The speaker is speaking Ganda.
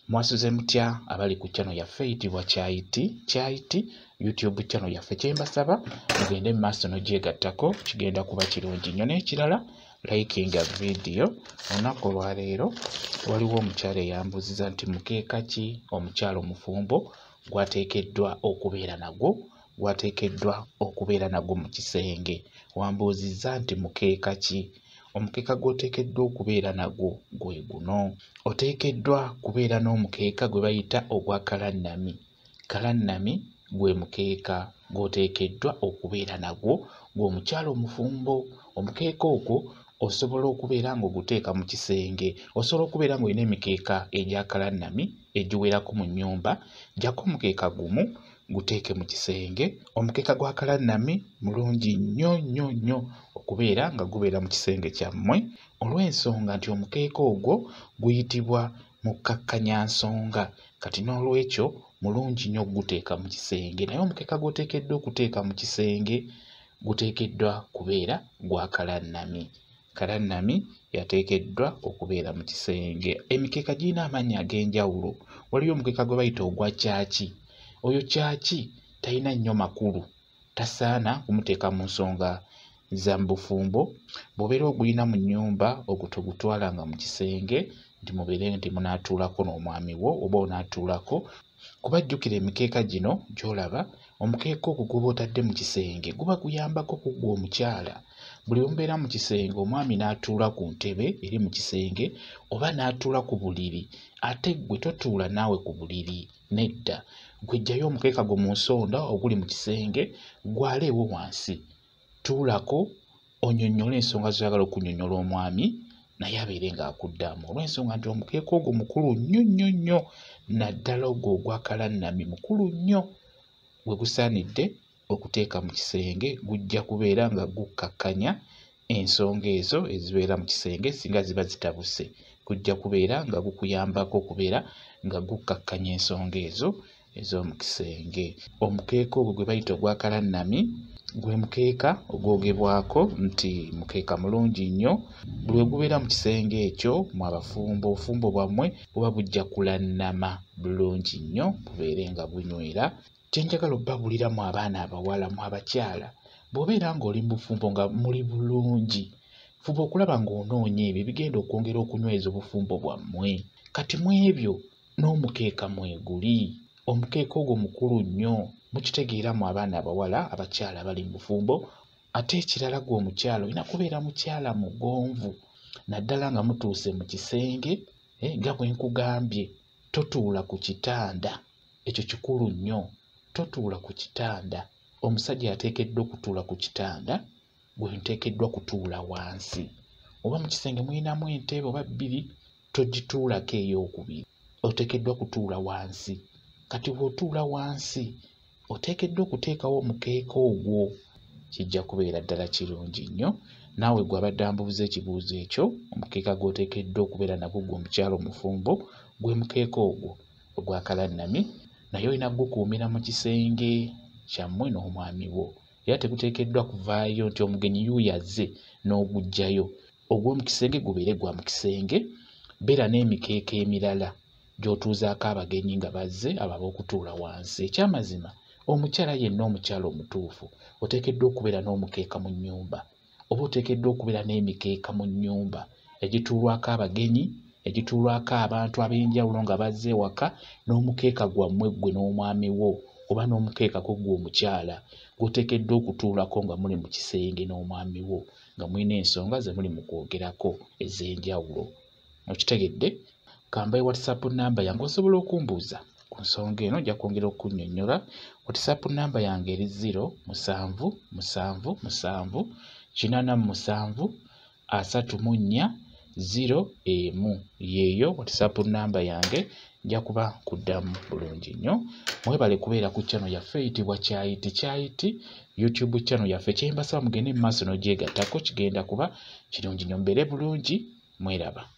Mwasuze mutya abali ku channel yaffe eyitibwa Kyayiti YouTube channel yaffe. Kyembasaba mugende mu maaso n'ogyegattako, kigenda kuba kirungi nnyo. N'ekirala likinga video. Olunaku olwaleero waliwo omukyala eyambuuziza nti mukeeka ki omukyala omufumbo gwateekeddwa okubeera nagwo mu kisenge. Wambuuzizza nti mukeeka ki? Omukeeka gw'oteekeddwa okubeera nagwo gwe guno. Oteekeddwa kubeera n'omukeeka gwe bayita ogwa kalannami. Kalannami gwe mukeeka gw'oteekeddwa okubeera nagwo ng'omukyala omufumbo. Omukeeka ogwo osobola okubeera ng'oguteeka mu kisenge. Osobola okubeera ng'olina emikeeka egya kalannami egiwerako mu nnyumba. Gyako omukeeka gumu guteeke mu kisenge. Omukeeka gwa kalannami mulungi nnyo okubeera nga gubeera mu kisenge kyammwe, olw'ensonga nti omukeeka ogwo guyitibwa mukkakkanyansonga. Kati n'olwekyo mulungi nnyo okuguteeka mu kisenge. Naye omukeeka gw'oteekeddwa okuteeka mu kisenge guteekeddwa kubeera gwa kalannami. Kalannami yateekeddwa okubeera mu kisenge. Emikeeka girina amannya ag'enjawulo. Waliyo omukeeka gwe bayita ogwa kyaki. Oyo kyaki talina nnyo makulu, tasaana kumuteeka mu nsonga za bufumbo. Bw'obeera ogulina mu nnyumba ogwo togutwalanga mu kisenge nti mubeere nti munaatuulako n'omwami wo oba onaatuulako, kuba jjukira emikeeka gino gy'olaba, omukeeka ogwo gw'oba otadde mu kisenge guba guyambako ku ggwe omukyala. Buli lwe mubeera mu kisenge omwami n'atuula ku ntebe eri mu kisenge oba n'atuula ku buliri, ate ggwe totuula naawe ku buliri, nedda. Ggwe ggyayo omukeeka gwo mu nsonda oguli mu kisenge, gwaleewo wansi, tuulako onnyonnyole ensonga z'oyagala okunnyonnyola omwami, naye abeere ng'akuddamu. Olw'ensonga nti omukeeka ogwo mukulu nnyo, naddala ogwo ogwa kalannami mukulu nnyo. Bwe gusaanidde okuteeka mu kisenge gujja kubeera nga gukkakkanya ensonga ezo ezibeera mu kisenge singa ziba zitabuse. Gujja kubeera nga gukuyambako okubeera nga gukkakkanya ensonga ezo ez'omu kisenge. Omukeeka ogwo gwe bayita ogwa kalannami gwe mukeeka ogwogebwako nti mukeeka mulungi nnyo. Buli lwe gubeera mu kisenge ekyo mu abafumbo, obufumbo bwammwe buba bujja kulannama bulungi nnyo, bubeere nga bunywera. Kyenjagala obbabulira mu abaana abawala, mu abakyala, bw'obeera ng'oli mu bufumbo nga muli bulungi, fuba okulaba ng'onoonya ebyo ebigenda okwongera okunyweza obufumbo bwammwe. Kati mu ebyo n'omukeeka mweguli. Omukeeka ogwo mukulu nnyo, mukitegeera mu abaana abawala, abakyala abali mu bufumbo. Ate ekirala gwe omukyala olina kubeera mukyala mugonvu, naddala nga mutuuse mu kisenge, nga bwe nkugambye, totuula ku kitanda. Ekyo kikulu nnyo, totuula ku kitanda. Omusajja yateekeddwa okutuula ku kitanda, gwe nteekeddwa kutuula wansi. Oba mu kisenge mulinamu entebe oba bbiri, togituulako ey'okubiri, oteekeddwa kutuula wansi. Kati bw'otuula wansi oteekeddwa okuteekawo omukeeka ogwo, kijja kubeera ddala kirungi nnyo. Naawe gwe abadde ambuuza ekibuuzo ekyo, omukeeka gw'oteekeddwa okubeera nagwo gwe omukyala omufumbo gwe mukeeka ogwo ogwa kalannami, naye olina gukuumira mu kisenge kyammwe n'omwami wo. Era teguteekeddwa kuvaayo nti omugenyi yuuyo azze n'oguggyayo. Ogw'omu kisenge gubeere gwa mu kisenge. Beera n'emikeeka emirala gy'otuuzaako abagenyi nga bazze abo ab'okutuula wansi. Ekyamazima omukyala yenna, omukyala omutuufu, oteekeddwa okubeera n'omukeeka mu nnyumba, oba oteekeddwa okubeera n'emikeeka mu nnyumba egituulwako abagenyi, egituulwako abantu ab'enjawulo nga bazze ewaka, n'omukeeka gwammwe ggwe n'omwami wo, oba n'omukeeka ko ggwe omukyala gw'oteekeddwa okutuulako nga muli mu kisenge n'omwami wo, nga mulina ensonga ze muli mu kwogerako ez'enjawulo. Okitegedde? Kambaye WhatsApp namba yange osobola okumbuuza ku nsonga eno, ojja kwongera okunnyonnyola. WhatsApp namba yange eri 077873401. Yeeyo WhatsApp namba yange, nja kuba kuddamu bulungi nnyo. Mwebale kubeera ku channel yaffe eyitibwa Kyayiti YouTube channel yaffe. Kyembasaba mugende mu maaso n'ogyegattako, kigenda kuba kirungi nnyo. Mbeere bulungi, mweraba.